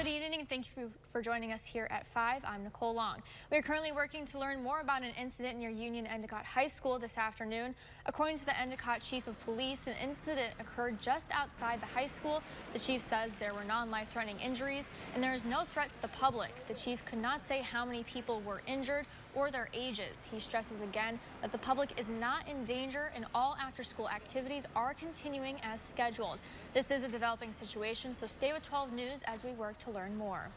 Good evening and thank you for joining us here at 5. I'm Nicole Long. We are currently working to learn more about an incident near Union-Endicott High School this afternoon. According to the Endicott Chief of Police, an incident occurred just outside the high school. The chief says there were non-life-threatening injuries and there is no threat to the public. The chief could not say how many people were injured or their ages. He stresses again that the public is not in danger and all after-school activities are continuing as scheduled. This is a developing situation, so stay with 12 News as we work to learn more.